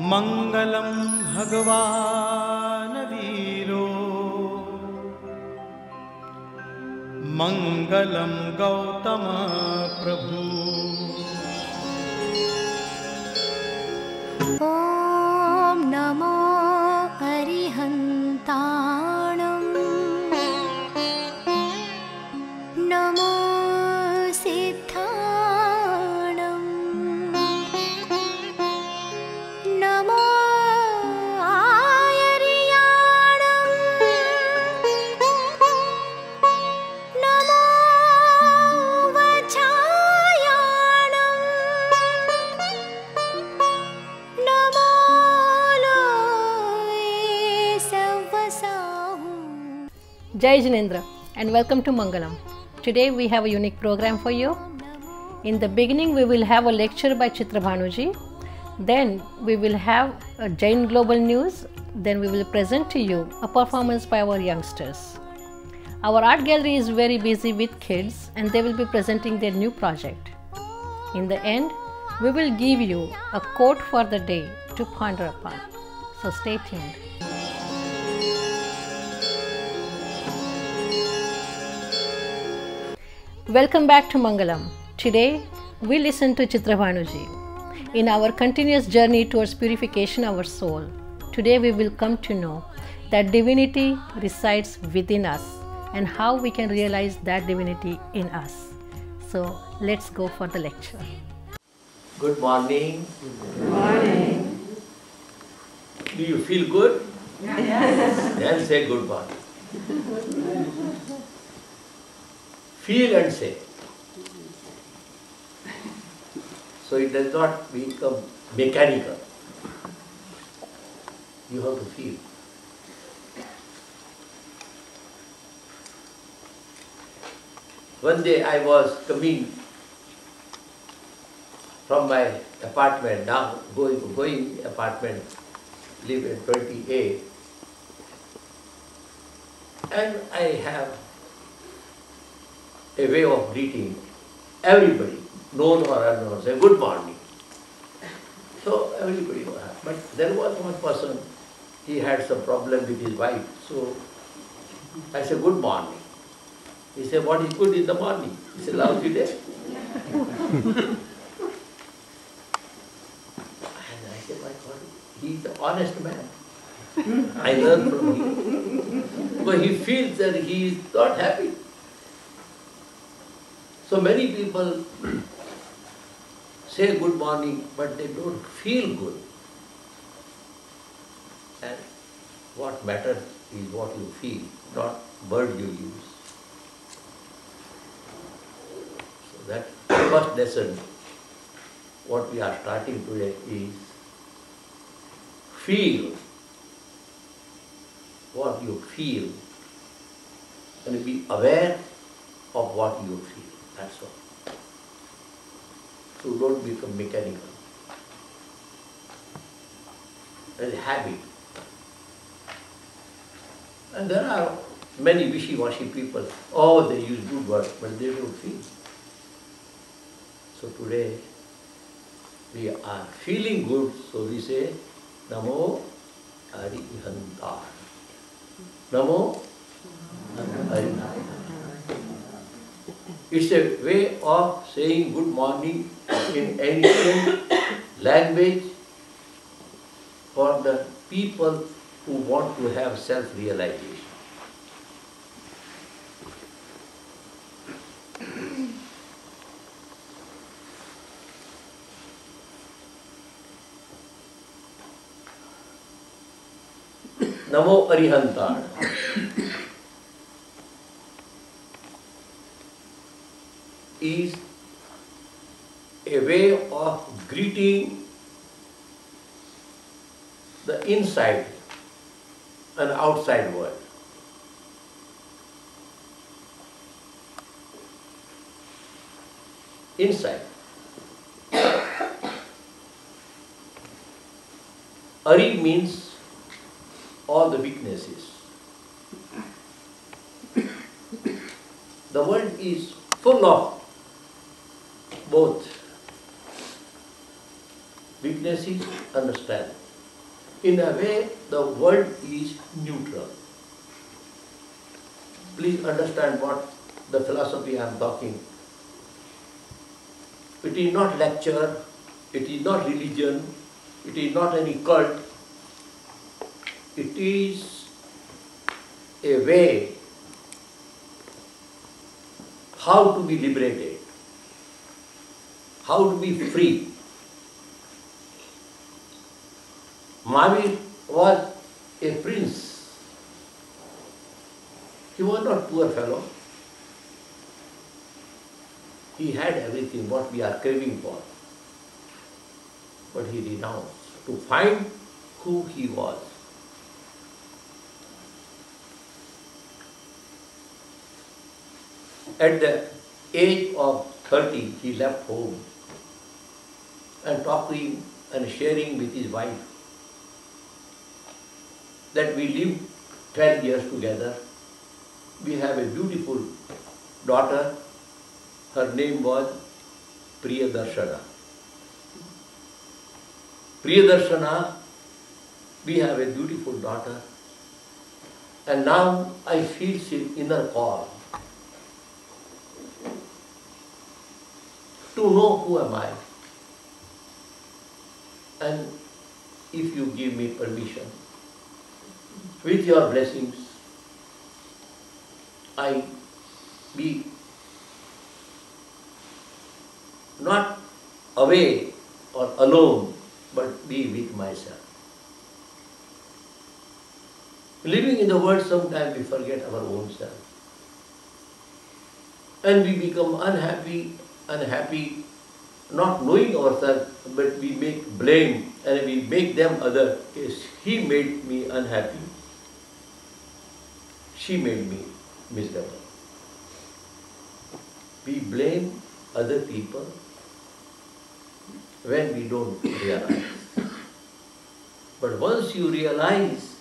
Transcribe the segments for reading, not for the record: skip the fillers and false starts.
मङ्गलं भगवान् वीरो मङ्गलं गौतम प्रभु। ॐ नमो अरिहन्ताणं नमो सिद्धाणं नमो आयर्याणं नमो वचायाणं नमो लोये सर्वसाहु। Jai Jinendra and welcome to Mangalam. Today we have a unique program for you. In the beginning we will have a lecture by Chitra Bhanuji. Then we will have a Jain Global News. Then we will present to you a performance by our youngsters. Our art gallery is very busy with kids and they will be presenting their new project. In the end, we will give you a quote for the day to ponder upon. So stay tuned. Welcome back to Mangalam. Today we listen to Chitra Bhanuji. In our continuous journey towards purification of our soul, today we will come to know that divinity resides within us and how we can realize that divinity in us. So let's go for the lecture. Good morning. Good morning. Do you feel good? Yes. Then say good morning. Feel and say. So it does not become mechanical. You have to feel. One day I was coming from my apartment, now going apartment, live in 28, and I have a way of greeting everybody, known or unknown, say good morning. So everybody was happy. But there was one person, he had some problem with his wife, so I said good morning. He said, what is good in the morning? He said, lousy day. And I said, my God, he's an honest man. I learned from him. But he feels that he is not happy. So many people say good morning, but they don't feel good. And what matters is what you feel, not word you use. So that first lesson, what we are starting today is feel what you feel and be aware of what you feel. That's all. So don't become mechanical. That is habit. And there are many wishy-washy people. Oh, they use good words, but they don't feel. So today, we are feeling good, so we say, Namo Arihanta. Namo Arihanta. It's a way of saying good morning in ancient language for the people who want to have self-realization. Namo Arihantana is a way of greeting the inside and outside world. Inside. Ari means all the weaknesses. The world is full of both weaknesses and strength. In a way, the world is neutral. Please understand what the philosophy I am talking. It is not lecture, it is not religion, it is not any cult. It is a way how to be liberated, how to be free. Mahavir was a prince. He was not poor fellow. He had everything what we are craving for. But he renounced to find who he was. At the age of 30, he left home and talking and sharing with his wife that we lived 12 years together. We have a beautiful daughter. Her name was Priyadarshana. Priyadarshana, we have a beautiful daughter. And now I feel some inner call to know who am I. And if you give me permission, with your blessings, I be not away or alone, but be with myself. Living in the world, sometimes we forget our own self. And we become unhappy, not knowing ourselves, but we make blame and we make them other. Yes, he made me unhappy. She made me miserable. We blame other people when we don't realize. But once you realize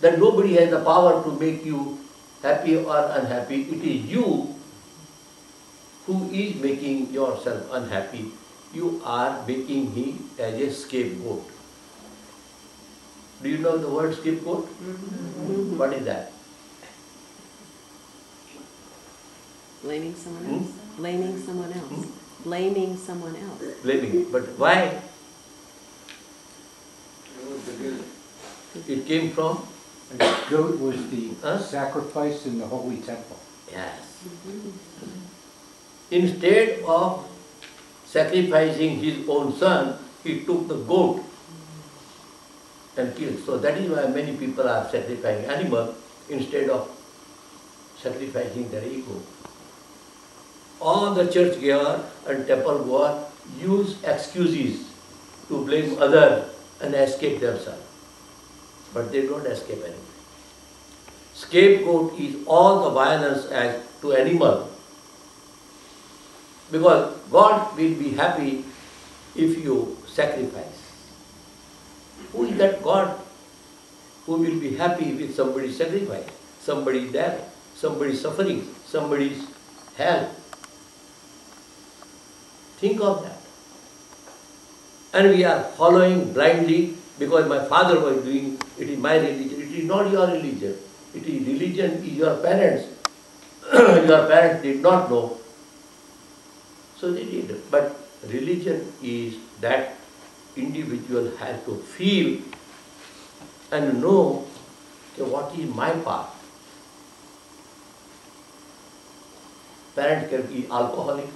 that nobody has the power to make you happy or unhappy, it is you who is making yourself unhappy. You are making him as a scapegoat. Do you know the word scapegoat? Mm-hmm. What is that? Blaming someone else. Blaming someone else. Blaming someone else. Blaming. But why? It came from? And the goat was the Huh? sacrifice in the holy temple. Yes. Instead of sacrificing his own son, he took the goat and killed. So that is why many people are sacrificing animal instead of sacrificing their ego. All the church goer and temple goer use excuses to blame others and escape themselves. But they don't escape anything. Scapegoat is all the violence as to animal. Because God will be happy if you sacrifice. Who is that God who will be happy with somebody's sacrifice, somebody's death, somebody's suffering, somebody's hell? Think of that. And we are following blindly because my father was doing, it is my religion. It is not your religion. It is religion is your parents. Your parents did not know. So they did. But religion is that individual has to feel and know what is my path. Parents can be alcoholic,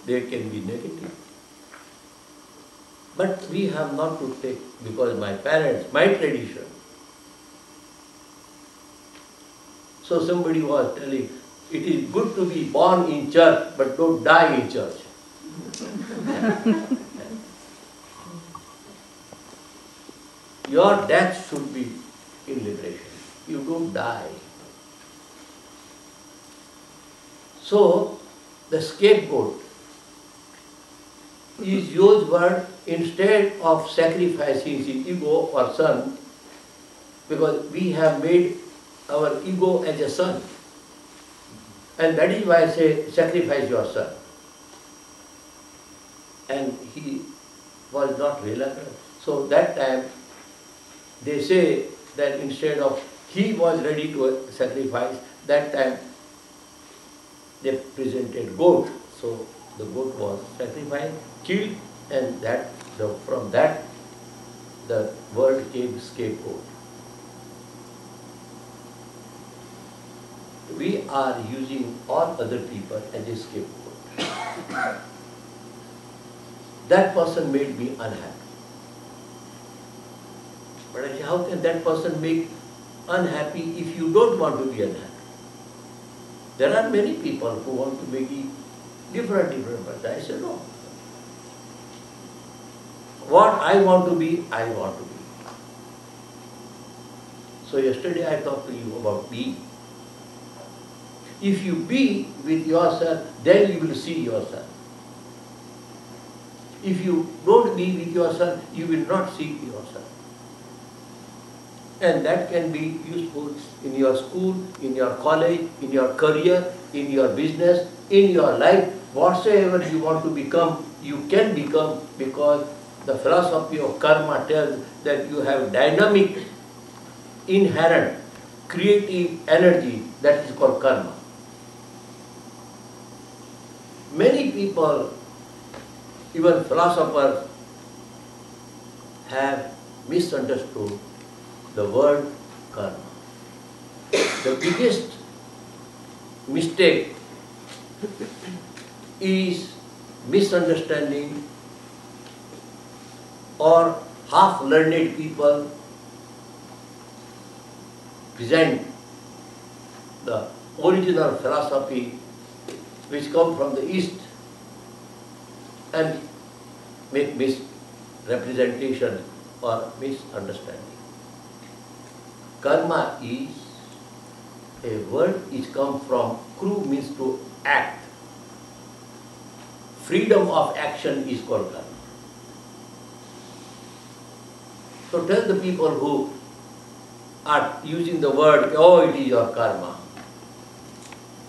they can be negative. But we have not to take, because my parents, my tradition. So somebody was telling, it is good to be born in church, but don't die in church. Your death should be in liberation. You don't die. So, the scapegoat is used word instead of sacrificing his ego or son, because we have made our ego as a son. And that is why I say sacrifice your son. And he was not reliable. So that time they say that instead of he was ready to sacrifice, that time they presented goat. So the goat was sacrificed, killed, and from that the word came scapegoat. We are using all other people as a scapegoat. That person made me unhappy. But I say, how can that person make unhappy if you don't want to be unhappy? There are many people who want to make you different persons. I say, no. What I want to be, I want to be. So yesterday I talked to you about being. If you be with yourself, then you will see yourself. If you don't be with yourself, you will not see yourself. And that can be useful in your school, in your college, in your career, in your business, in your life. Whatsoever you want to become, you can become, because the philosophy of karma tells that you have dynamic, inherent, creative energy that is called karma. Many people, even philosophers, have misunderstood the word karma. The biggest mistake is misunderstanding, or half-learned people present the original philosophy which come from the East and make misrepresentation or misunderstanding. Karma is a word which comes from kru, means to act. Freedom of action is called karma. So tell the people who are using the word, oh, it is your karma.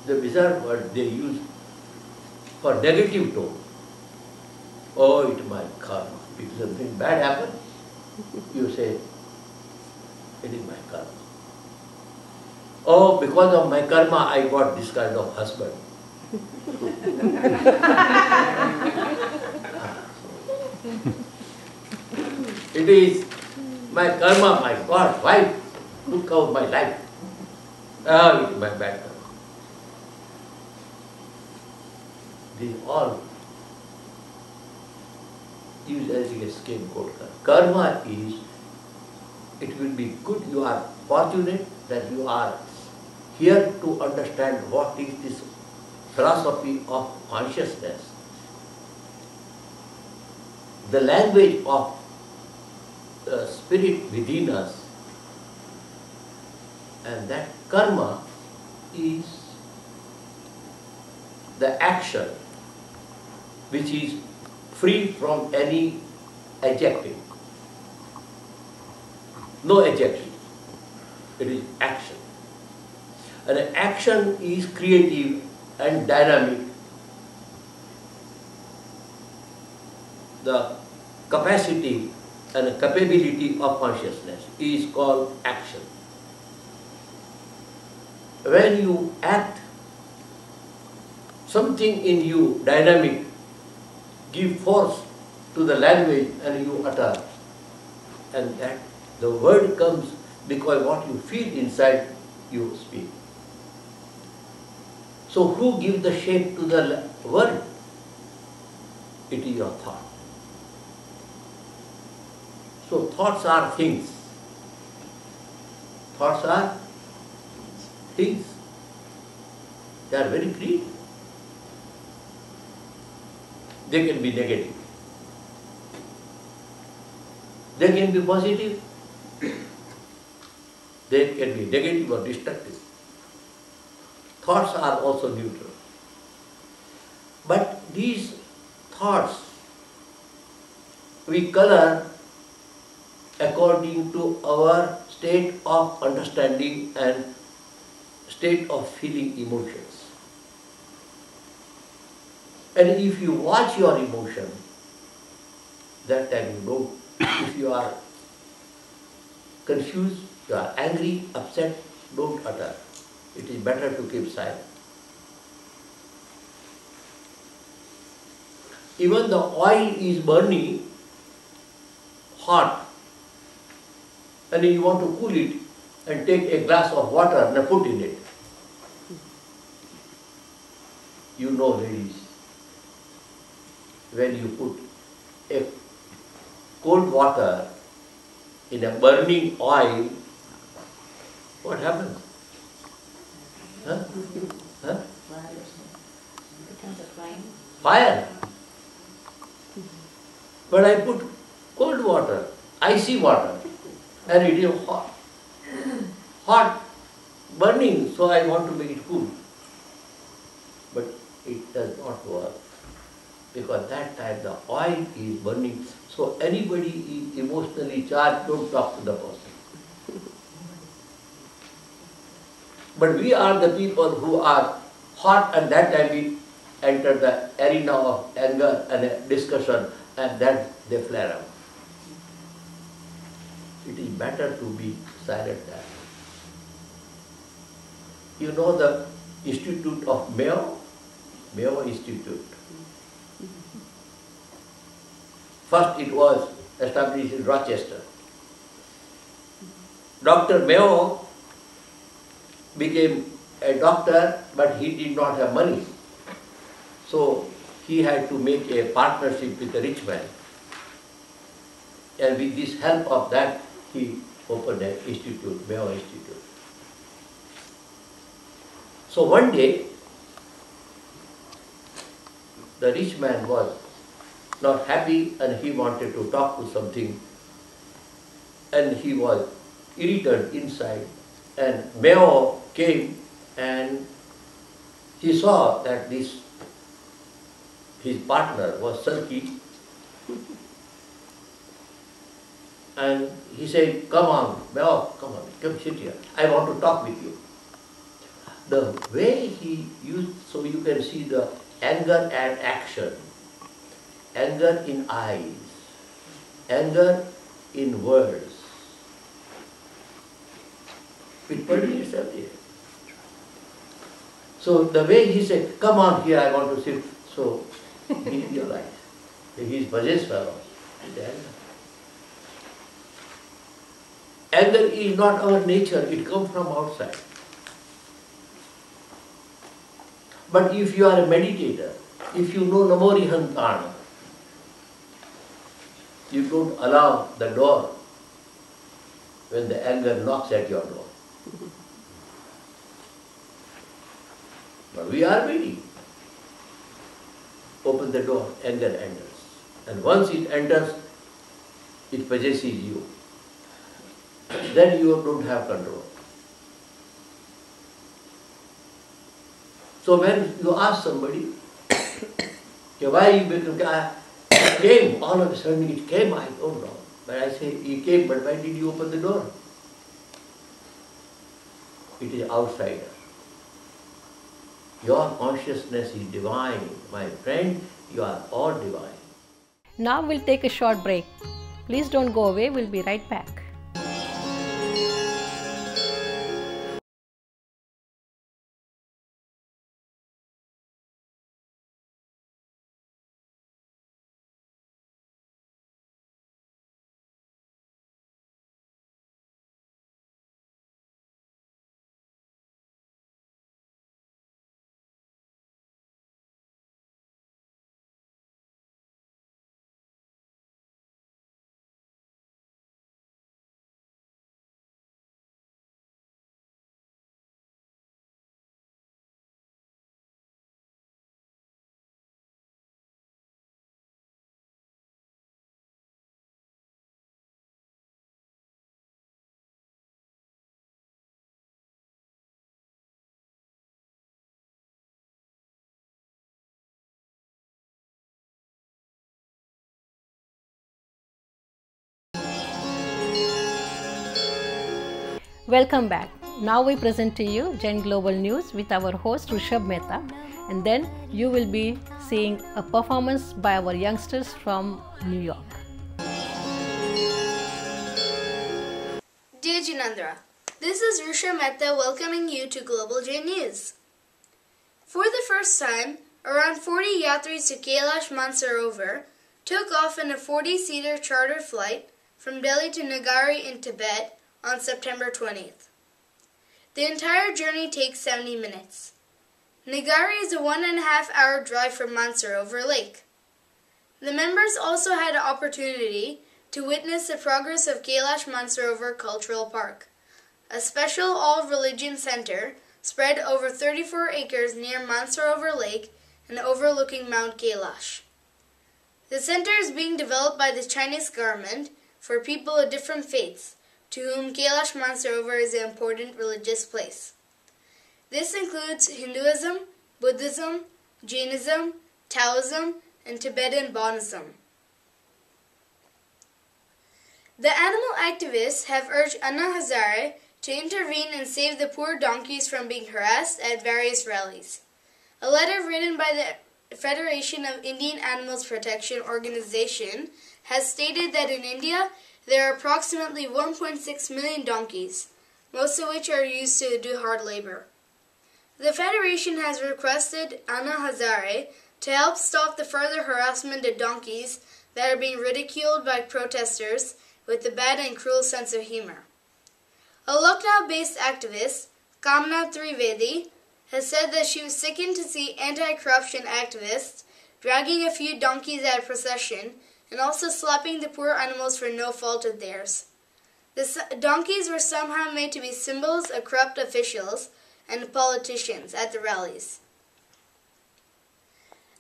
The bizarre word they use for negative tone. Oh, it is my karma. If something bad happens, you say, it is my karma. Oh, because of my karma, I got this kind of husband. It is my karma, my God, wife took out my life. Oh, it is my bad karma. They all use as a scapegoat. Karma is, it will be good, you are fortunate that you are here to understand what is this philosophy of consciousness. The language of the spirit within us, and that karma is the action which is free from any adjective. No adjective. It is action. And action is creative and dynamic. The capacity and capability of consciousness is called action. When you act, something in you, dynamic, give force to the language and you utter. And that the word comes because what you feel inside, you speak. So who gives the shape to the word? It is your thought. So thoughts are things. Thoughts are things. They are very creative. They can be negative. They can be positive. They can be negative or destructive. Thoughts are also neutral. But these thoughts we color according to our state of understanding and state of feeling emotions. And if you watch your emotion, That time you don't, if you are confused, you are angry, upset, don't utter. It is better to keep silent. Even the oil is burning hot, and you want to cool it and take a glass of water and put in it. You know, ladies, when you put a cold water in a burning oil, what happens? Huh? Huh? Fire. But I put cold water, icy water, and it is hot. Hot, burning, so I want to make it cool. But it does not work, because that time the oil is burning. So anybody is emotionally charged, don't talk to the person. But we are the people who are hot, and that time we enter the arena of anger and a discussion, and then they flare up. It is better to be silent there. You know the Institute of Mayo? Mayo Institute. First it was established in Rochester. Dr. Mayo became a doctor, but he did not have money. So he had to make a partnership with a rich man. And with this help of that, he opened an institute, Mayo Institute. So one day, the rich man was not happy and he wanted to talk to something, and he was irritated inside, and Mayo came and he saw that his partner was sulky, and he said, "Come on, Mayo, come on, come sit here. I want to talk with you." The way he used, so you can see the anger and action, anger in eyes, anger in words. It permeates everywhere. So the way he said, "Come on here, I want to sit," so he realized that he is possessed fellow. Anger is not our nature, it comes from outside. But if you are a meditator, if you know Namo Rihantana, you don't allow the door when the anger knocks at your door. But we are waiting. Open the door, anger enters. And once it enters, it possesses you. Then you don't have control. So when you ask somebody, why you become, it came, all of a sudden it came, I don't know. But I say, it came, but why did you open the door? It is outsider. Your consciousness is divine, my friend, you are all divine. Now we'll take a short break. Please don't go away, we'll be right back. Welcome back. Now we present to you Gen Global News with our host Rishabh Mehta, and then you will be seeing a performance by our youngsters from New York. Jinandra. This is Risha Mehta welcoming you to Global J News. For the first time, around 40 Yatris to Kailash Mansarovar took off in a 40-seater chartered flight from Delhi to Nagari in Tibet on September 20th. The entire journey takes 70 minutes. Nagari is a 1.5-hour drive from Mansarovar Lake. The members also had an opportunity to witness the progress of Kailash Mansarovar Cultural Park, a special all-religion center spread over 34 acres near Mansarovar Lake and overlooking Mount Kailash. The center is being developed by the Chinese government for people of different faiths, to whom Kailash Mansarovar is an important religious place. This includes Hinduism, Buddhism, Jainism, Taoism, and Tibetan Bonism. The animal activists have urged Anna Hazare to intervene and save the poor donkeys from being harassed at various rallies. A letter written by the Federation of Indian Animals Protection Organization has stated that in India there are approximately 1.6 million donkeys, most of which are used to do hard labor. The Federation has requested Anna Hazare to help stop the further harassment of donkeys that are being ridiculed by protesters with a bad and cruel sense of humor. A Lucknow-based activist, Kamna Trivedi, has said that she was sickened to see anti-corruption activists dragging a few donkeys at a procession and also slapping the poor animals for no fault of theirs. The donkeys were somehow made to be symbols of corrupt officials and politicians at the rallies.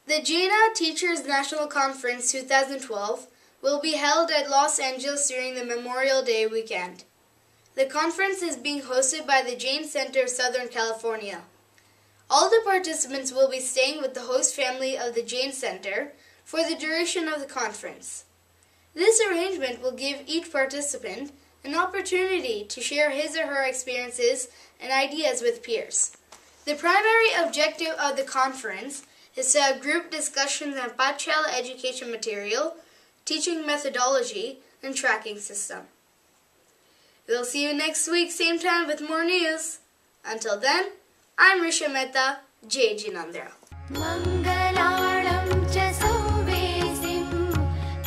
The Jaina Teachers National Conference 2012 will be held at Los Angeles during the Memorial Day weekend. The conference is being hosted by the Jain Center of Southern California. All the participants will be staying with the host family of the Jain Center for the duration of the conference. This arrangement will give each participant an opportunity to share his or her experiences and ideas with peers. The primary objective of the conference is to have group discussions on Pathshala education material, teaching methodology, and tracking system. We'll see you next week, same time with more news. Until then, I'm Risha Mehta, Jai Jinandra. मङ्गलाणं च सौवेसिं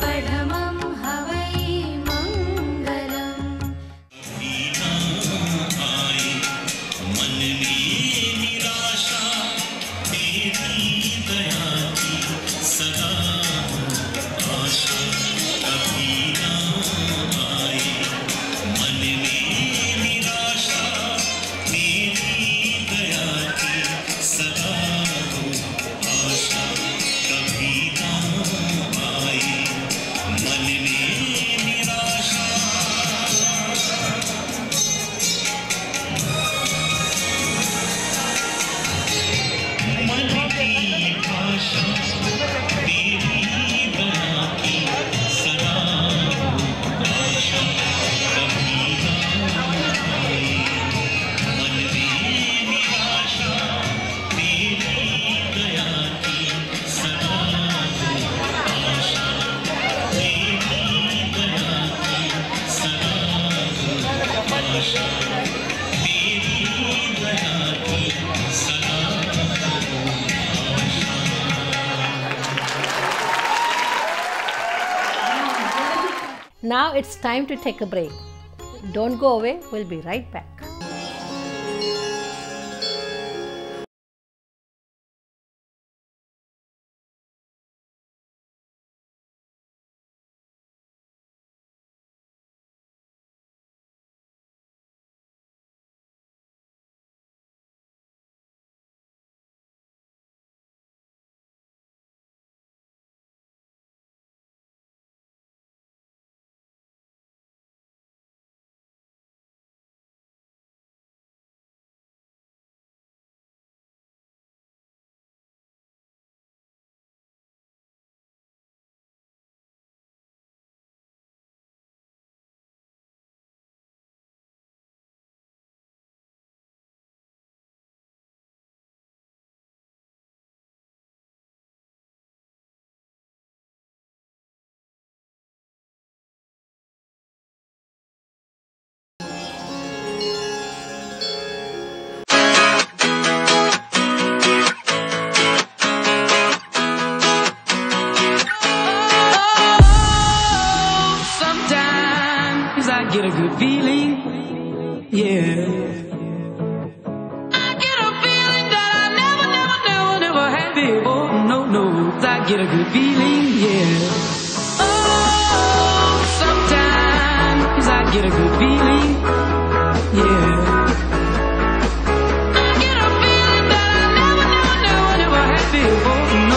पठमं हवै मङ्गलम् Now it's time to take a break. Don't go away, we'll be right back. get a good feeling, yeah. Oh, sometimes I get a good feeling, yeah. I get a feeling that I never had before. No,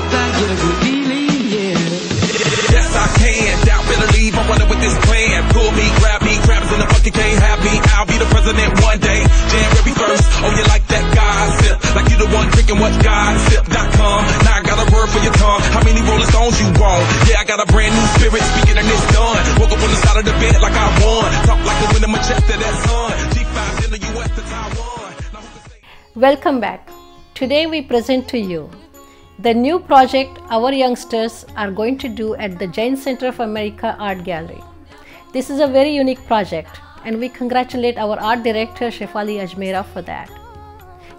I get a good feeling, yeah. Yes, I can. Doubt, better leave. I'm running with this plan. Pull me, grab me, crabs in the bucket can't have me. I'll be the president one day. January 1st. Oh, you like that gossip? Like you the one drinking what gossip.com. Now I got a word for your tongue. How many Rolling Stones you want? Yeah, I got a brand new spirit speaking and it's done. Woke up on the side of the bed like I won. Talk like the wind in my chest to that sun. G5 in the US to Taiwan. Welcome back. Today we present to you the new project our youngsters are going to do at the Jain Center of America Art Gallery. This is a very unique project and we congratulate our art director Shefali Ajmera for that.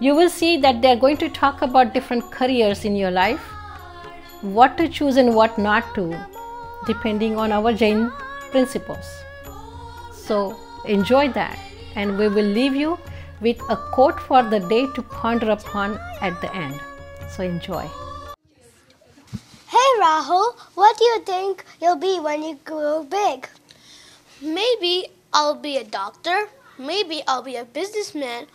You will see that they are going to talk about different careers in your life, what to choose and what not to, depending on our Jain principles. So enjoy that, and we will leave you with a quote for the day to ponder upon at the end. So enjoy. Hey Rahul, what do you think you'll be when you grow big? Maybe I'll be a doctor, maybe I'll be a businessman,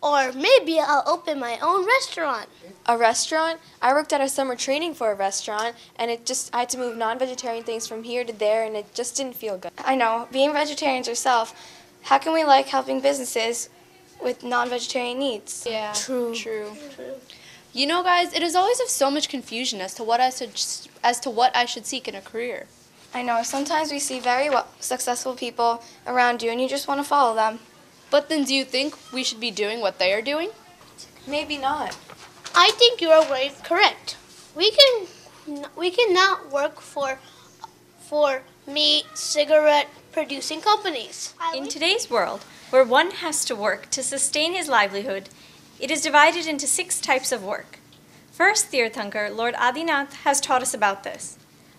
or maybe I'll open my own restaurant. A restaurant? I worked at a summer training for a restaurant, and I had to move non-vegetarian things from here to there, and it just didn't feel good. I know, being vegetarians ourselves, how can we like helping businesses with non-vegetarian needs? Yeah, True. You know, guys, it is always of so much confusion as to what I should seek in a career. I know, sometimes we see very successful people around you, and you just want to follow them. But then do you think we should be doing what they are doing? Maybe not. I think you are very correct. We can not work for meat, cigarette producing companies. In today's world, where one has to work to sustain his livelihood, it is divided into 6 types of work. First, Tirthankar, Lord Adinath, has taught us about this.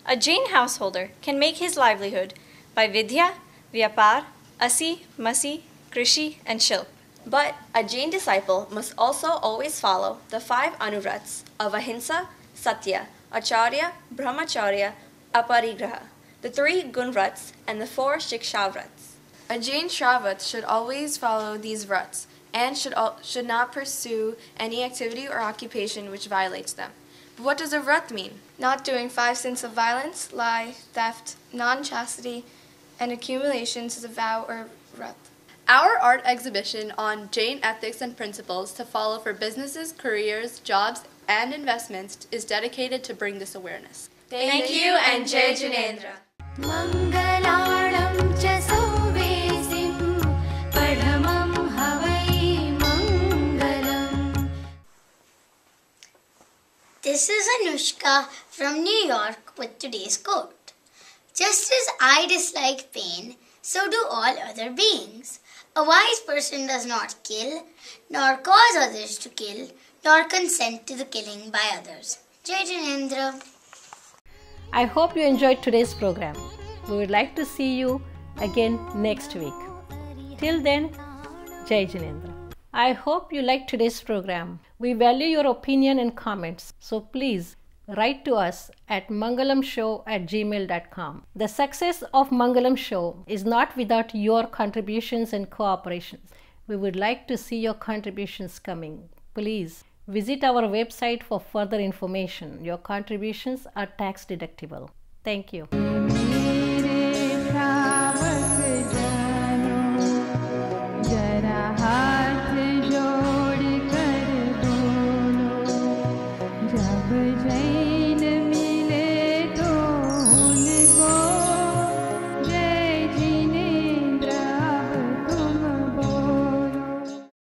A Jain householder can make his livelihood by Vidya, Vyapar, Asi, Masi, Krishi, and Shilp. But a Jain disciple must also always follow the 5 anuvrats of Ahimsa, Satya, Acharya, Brahmacharya, Aparigraha, the 3 gunvrats, and the 4 shikshavrats. A Jain shravat should always follow these vrats and should not pursue any activity or occupation which violates them. But what does a vrat mean? Not doing 5 sins of violence, lie, theft, non-chastity, and accumulations is a vow or vrat. Our art exhibition on Jain ethics and principles to follow for businesses, careers, jobs, and investments is dedicated to bring this awareness. Thank you and Jai Jinendra. Mangalaram cha Sauvesim Padhamam Havai Mangalam. This is Anushka from New York with today's quote. Just as I dislike pain, so do all other beings. A wise person does not kill, nor cause others to kill, nor consent to the killing by others. Jai Jinendra. I hope you enjoyed today's program. We would like to see you again next week. Till then, Jai Jinendra. I hope you liked today's program. We value your opinion and comments, so please write to us at mangalamshow@gmail.com. The success of Mangalam Show is not without your contributions and cooperations. We would like to see your contributions coming. Please visit our website for further information. Your contributions are tax deductible. Thank you. जब जय